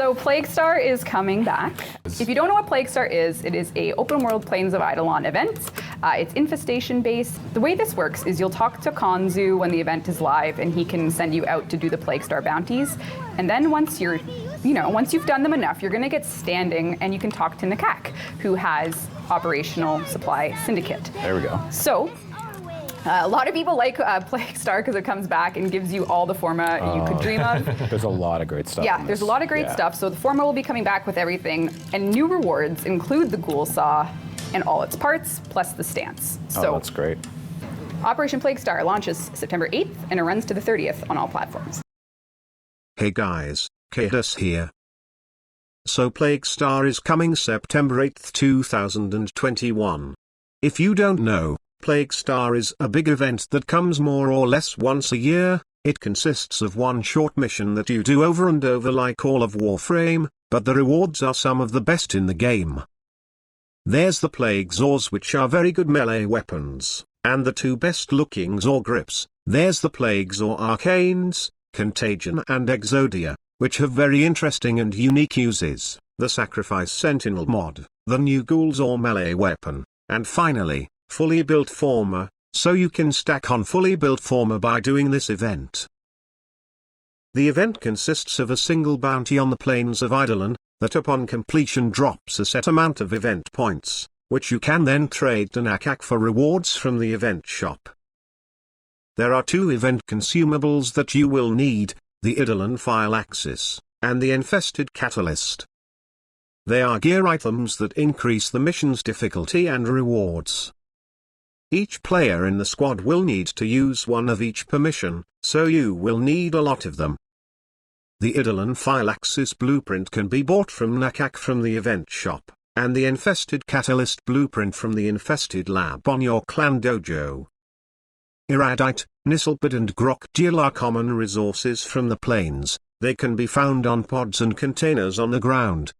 So Plague Star is coming back. If you don't know what Plague Star is, it is a open world Plains of Eidolon event. It's infestation based. The way this works is you'll talk to Konzu when the event is live, and he can send you out to do the Plague Star bounties. And then once you've done them enough, you're gonna get standing and you can talk to Nakak, who has Operational Supply Syndicate. There we go. So, a lot of people like Plague Star because it comes back and gives you all the forma you could dream of. There's a lot of great stuff. Yeah, there's a lot of great stuff. So the forma will be coming back with everything, and new rewards include the Ghoul Saw and all its parts, plus the stance. So that's great. Operation Plague Star launches September 8th, and it runs to the 30th on all platforms. Hey guys, Cadus here. So Plague Star is coming September 8th, 2021. If you don't know, Plague Star is a big event that comes more or less once a year. It consists of one short mission that you do over and over like all of Warframe, but the rewards are some of the best in the game. There's the Plague Saws, which are very good melee weapons, and the two best looking Saw grips. There's the Plague Saw Arcanes, Contagion and Exodia, which have very interesting and unique uses, the Sacrifice Sentinel mod, the new Ghoul Saw melee weapon, and finally, fully built forma, so you can stack on fully built forma by doing this event. The event consists of a single bounty on the Plains of Eidolon, that upon completion drops a set amount of event points, which you can then trade to Nakak for rewards from the event shop. There are two event consumables that you will need, the Eidolon File Axis, and the Infested Catalyst. They are gear items that increase the mission's difficulty and rewards. Each player in the squad will need to use one of each per mission, so you will need a lot of them. The Eidolon File Axis blueprint can be bought from Nakak from the event shop, and the Infested Catalyst blueprint from the Infested Lab on your clan dojo. Iradite, Nisselbud and Grokdil are common resources from the plains. They can be found on pods and containers on the ground.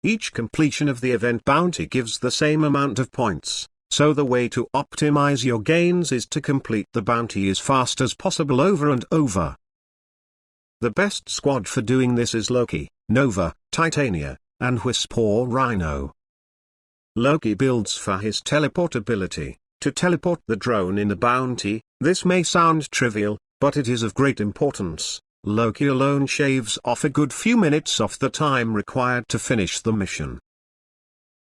Each completion of the event bounty gives the same amount of points. So the way to optimize your gains is to complete the bounty as fast as possible over and over. The best squad for doing this is Loki, Nova, Titania, and Wisp or Rhino. Loki builds for his teleportability, to teleport the drone in a bounty. This may sound trivial, but it is of great importance. Loki alone shaves off a good few minutes off the time required to finish the mission.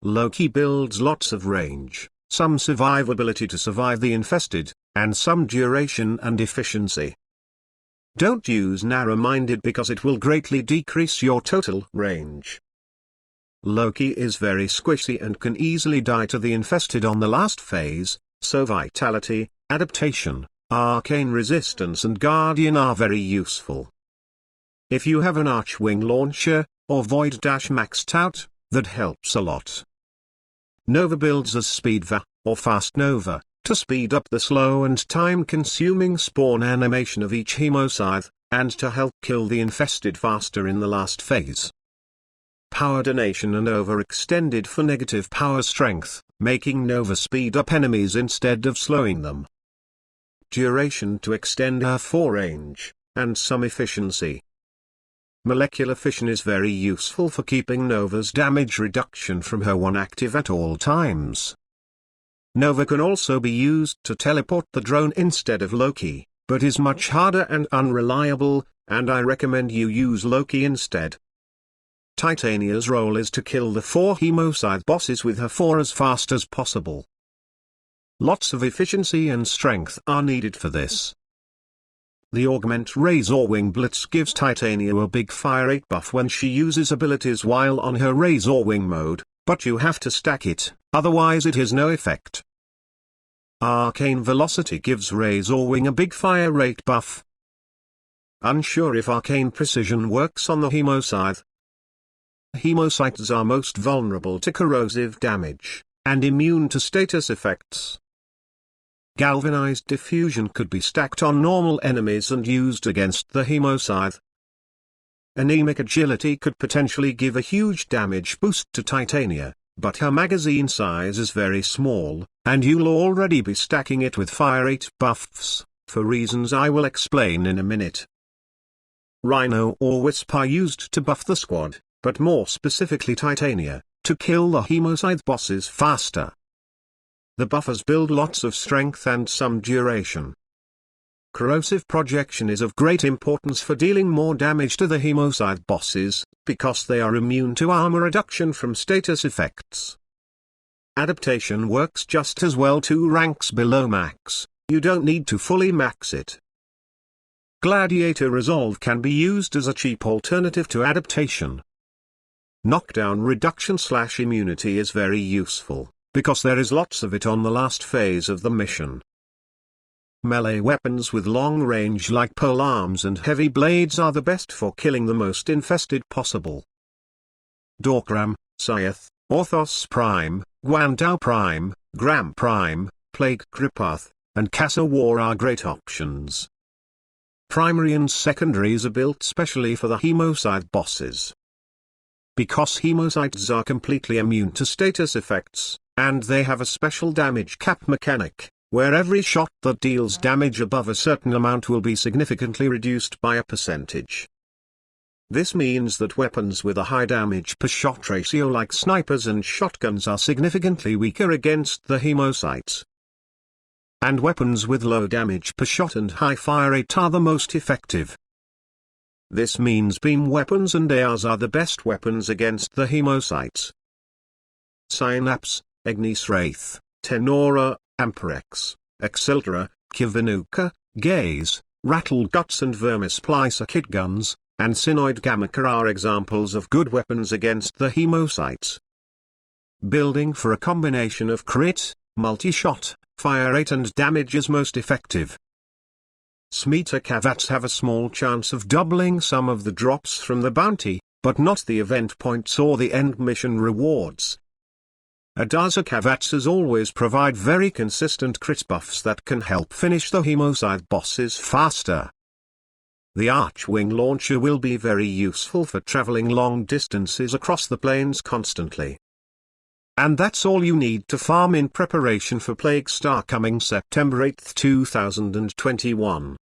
Loki builds lots of range, some survivability to survive the infested, and some duration and efficiency. Don't use narrow-minded because it will greatly decrease your total range. Loki is very squishy and can easily die to the infested on the last phase, so vitality, adaptation, arcane resistance and guardian are very useful. If you have an Archwing launcher, or Void Dash maxed out, that helps a lot. Nova builds as Speedva, or Fast Nova, to speed up the slow and time-consuming spawn animation of each Hemoscythe, and to help kill the infested faster in the last phase. Power Donation and overextended for negative power strength, making Nova speed up enemies instead of slowing them. Duration to extend her forerange, and some efficiency. Molecular Fission is very useful for keeping Nova's damage reduction from her one active at all times. Nova can also be used to teleport the drone instead of Loki, but is much harder and unreliable, and I recommend you use Loki instead. Titania's role is to kill the 4 Hemoscythe bosses with her 4 as fast as possible. Lots of efficiency and strength are needed for this. The Augment Razorwing Blitz gives Titania a big fire rate buff when she uses abilities while on her Razorwing mode, but you have to stack it, otherwise it has no effect. Arcane Velocity gives Razorwing a big fire rate buff. Unsure if Arcane Precision works on the Hemoscythe. Hemoscythes are most vulnerable to corrosive damage, and immune to status effects. Galvanized Diffusion could be stacked on normal enemies and used against the Hemoscythe. Anemic Agility could potentially give a huge damage boost to Titania, but her magazine size is very small, and you'll already be stacking it with fire rate buffs, for reasons I will explain in a minute. Rhino or Wisp are used to buff the squad, but more specifically Titania, to kill the Hemocyte bosses faster. The buffers build lots of strength and some duration. Corrosive projection is of great importance for dealing more damage to the Hemocyte bosses, because they are immune to armor reduction from status effects. Adaptation works just as well 2 ranks below max, you don't need to fully max it. Gladiator Resolve can be used as a cheap alternative to adaptation. Knockdown reduction/immunity is very useful, because there is lots of it on the last phase of the mission. Melee weapons with long range like polearms and heavy blades are the best for killing the most infested possible. Dorkram, Scythe, Orthos Prime, Guandao Prime, Gram Prime, Plague Kripath, and Casa War are great options. Primary and secondaries are built specially for the Hemocyte bosses. Because Hemocytes are completely immune to status effects, and they have a special damage cap mechanic, where every shot that deals damage above a certain amount will be significantly reduced by a percentage. This means that weapons with a high damage per shot ratio like snipers and shotguns are significantly weaker against the Hemocytes. And weapons with low damage per shot and high fire rate are the most effective. This means beam weapons and ARs are the best weapons against the Hemocytes. Synapse, Ignis Wraith, Tenora, Amperex, Exceltra, Kivanuka, Gaze, Rattleguts and Vermisplicer kit guns, and Synoid Gamaka are examples of good weapons against the Hemocytes. Building for a combination of crit, multi-shot, fire rate and damage is most effective. Smeeta Kavats have a small chance of doubling some of the drops from the bounty, but not the event points or the end mission rewards. Adaza Kavatsas always provide very consistent crit buffs that can help finish the Hemocyte bosses faster. The Archwing launcher will be very useful for traveling long distances across the plains constantly. And that's all you need to farm in preparation for Plague Star coming September 8, 2021.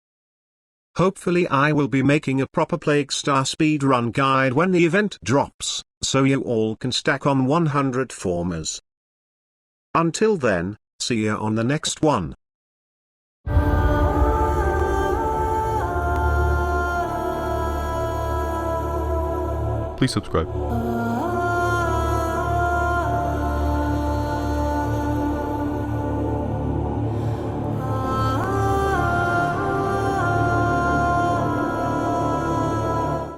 Hopefully I will be making a proper Plague Star speedrun guide when the event drops, so you all can stack on 100 formers. Until then, see ya on the next one. Please subscribe.